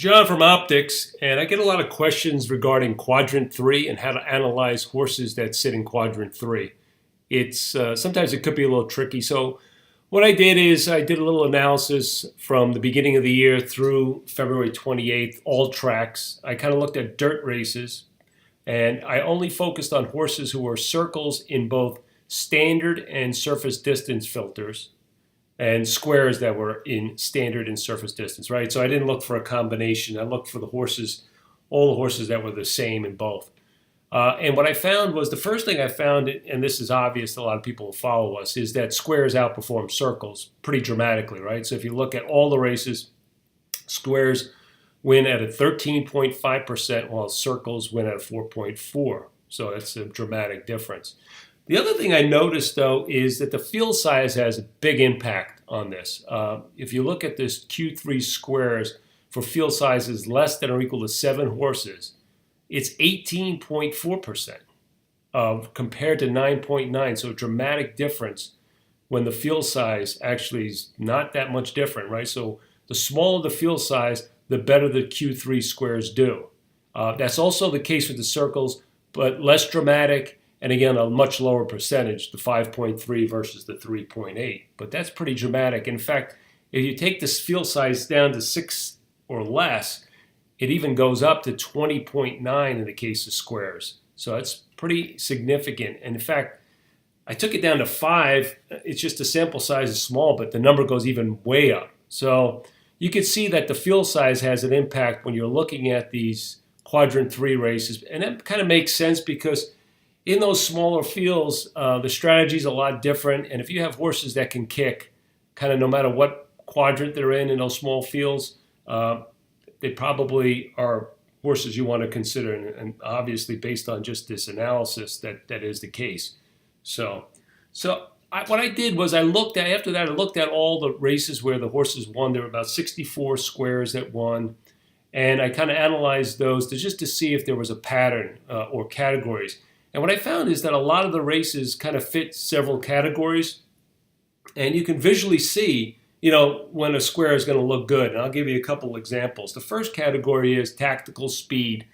John from Optics, and I get a lot of questions regarding Quadrant 3 and how to analyze horses that sit in Quadrant 3. It's sometimes it could be a little tricky. So what I did is I did a little analysis from the beginning of the year through February 28th, all tracks. I kind of looked at dirt races, and I only focused on horses who were circles in both standard and surface distance filters, and squares that were in standard and surface distance, right? So I didn't look for a combination. I looked for the horses, all the horses that were the same in both. And what I found was the first thing I found, and this is obvious to a lot of people who follow us, is that squares outperform circles pretty dramatically, right? So if you look at all the races, squares win at a 13.5%, while circles win at a 4.4%. So that's a dramatic difference. The other thing I noticed, though, is that the field size has a big impact on this. If you look at this Q3 squares for field sizes less than or equal to 7 horses, it's 18.4% compared to 9.9. So a dramatic difference when the field size actually is not that much different, right? So the smaller the field size, the better the Q3 squares do. That's also the case with the circles, but less dramatic. And again, a much lower percentage, the 5.3 versus the 3.8. But that's pretty dramatic. In fact, if you take this field size down to 6 or less, it even goes up to 20.9 in the case of squares. So that's pretty significant. And in fact, I took it down to 5. It's just the sample size is small, but the number goes even way up. So you can see that the field size has an impact when you're looking at these Quadrant 3 races. And that kind of makes sense because in those smaller fields, the strategy is a lot different. And if you have horses that can kick, kind of no matter what quadrant they're in those small fields, they probably are horses you want to consider. And obviously, based on just this analysis, that is the case. What I did was after that, I looked at all the races where the horses won. There were about 64 squares that won. And I kind of analyzed those to see if there was a pattern or categories. And what I found is that a lot of the races kind of fit several categories, and you can visually see, when a square is going to look good. And I'll give you a couple examples. The first category is tactical speed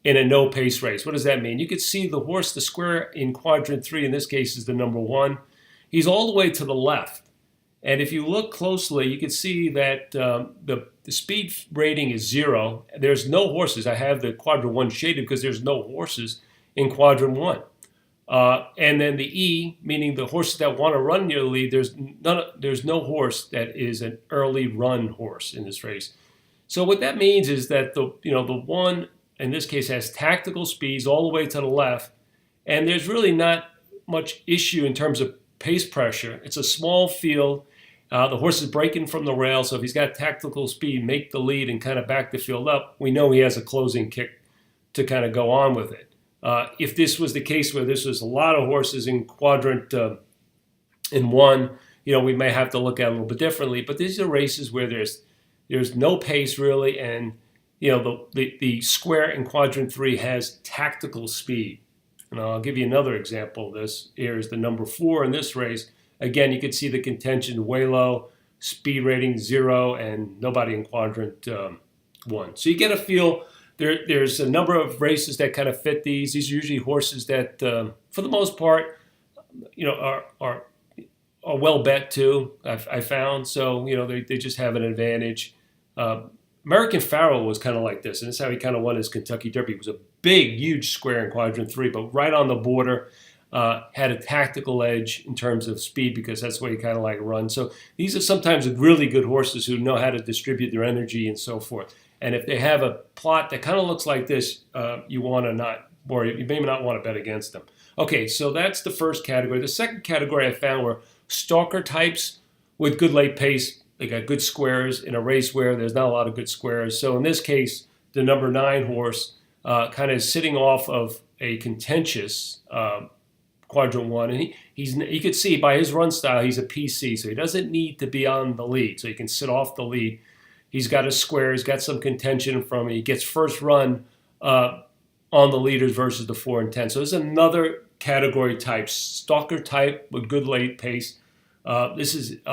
in a no-pace race. What does that mean? You could see the square in Quadrant 3, in this case is the number 1. He's all the way to the left. And if you look closely, you can see that the speed rating is 0. There's no horses. I have the Quadrant 1 shaded because there's no horses in Quadrant 1. And then the E, meaning the horses that want to run near the lead, there's no horse that is an early run horse in this race. So what that means is that the one, in this case, has tactical speeds all the way to the left, and there's really not much issue in terms of pace pressure. It's a small field. The horse is breaking from the rail, so if he's got tactical speed, make the lead and kind of back the field up, we know he has a closing kick to kind of go on with it. If this was the case where this was a lot of horses in Quadrant in 1, we may have to look at it a little bit differently. But these are races where there's no pace really, and the square in Quadrant 3 has tactical speed. And I'll give you another example of this. Here's the number 4 in this race. Again, you can see the contention way low, speed rating 0, and nobody in Quadrant 1. So you get a feel. There's a number of races that kind of fit these. These are usually horses that, for the most part, are well bet too. I found so they just have an advantage. American Pharaoh was kind of like this, and that's how he kind of won his Kentucky Derby. It was a big, huge square in Quadrant 3, but right on the border. Had a tactical edge in terms of speed because that's where you kind of like run. So these are sometimes really good horses who know how to distribute their energy and so forth. And if they have a plot that kind of looks like this, you may not want to bet against them. Okay, so that's the first category. The second category I found were stalker types with good late pace. They got good squares in a race where there's not a lot of good squares. So in this case, the number 9 horse kind of is sitting off of a contentious Quadrant 1. And you could see by his run style, he's a PC, so he doesn't need to be on the lead. So he can sit off the lead. He's got a square. He's got some contention from it. He gets first run on the leaders versus the 4 and 10. So there's another category type, stalker type with good late pace. I'll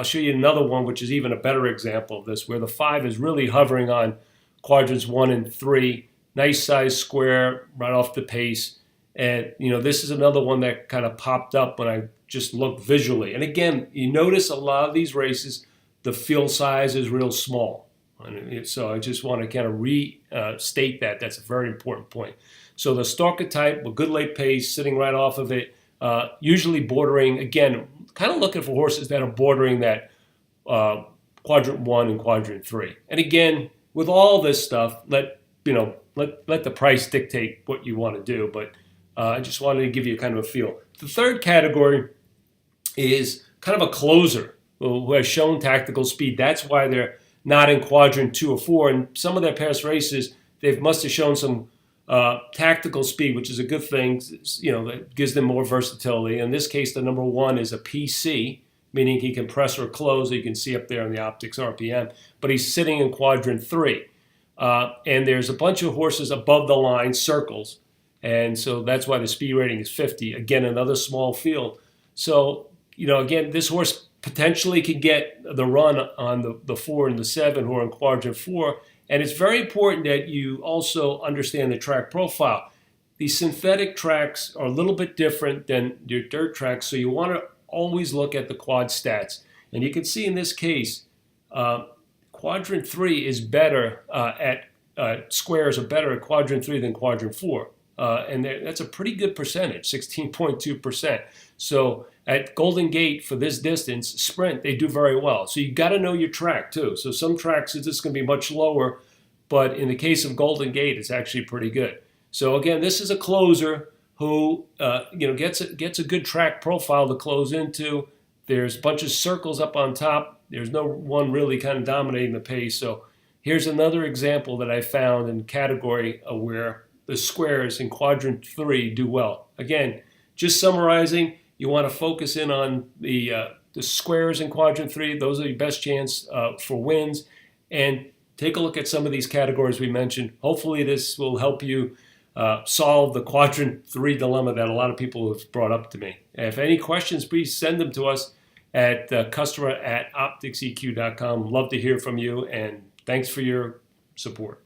show you another one, which is even a better example of this, where the 5 is really hovering on quadrants 1 and 3. Nice size square right off the pace. And, this is another one that kind of popped up when I just looked visually. And again, you notice a lot of these races, the field size is real small. And so I just want to kind of restate that. That's a very important point. So the Stalker type with good late pace, sitting right off of it, usually bordering, again, kind of looking for horses that are bordering that quadrant 1 and quadrant 3. And again, with all this stuff, let the price dictate what you want to do. But I just wanted to give you kind of a feel. The third category is kind of a closer who has shown tactical speed. That's why they're not in quadrant 2 or 4. And some of their past races, they must have shown some tactical speed, which is a good thing. That gives them more versatility. In this case, the number 1 is a PC, meaning he can press or close. You can see up there on the Optix RPM. But he's sitting in quadrant 3. And there's a bunch of horses above the line, circles. And so that's why the speed rating is 50. Again, another small field. So, again, this horse potentially could get the run on the 4 and the 7 who are in quadrant 4. And it's very important that you also understand the track profile. These synthetic tracks are a little bit different than your dirt tracks, so you want to always look at the quad stats. And you can see in this case, quadrant 3 is better squares are better at quadrant 3 than quadrant 4. And that's a pretty good percentage, 16.2%. So at Golden Gate for this distance, sprint, they do very well. So you got to know your track too. So some tracks it's just going to be much lower, but in the case of Golden Gate, it's actually pretty good. So again, this is a closer who gets a good track profile to close into. There's a bunch of circles up on top. There's no one really kind of dominating the pace. So here's another example that I found in category where the squares in quadrant 3 do well. Again, just summarizing, you want to focus in on the squares in quadrant 3. Those are your best chance for wins. And take a look at some of these categories we mentioned. Hopefully this will help you solve the quadrant 3 dilemma that a lot of people have brought up to me. And if any questions, please send them to us at customer@optixeq.com. Love to hear from you, and thanks for your support.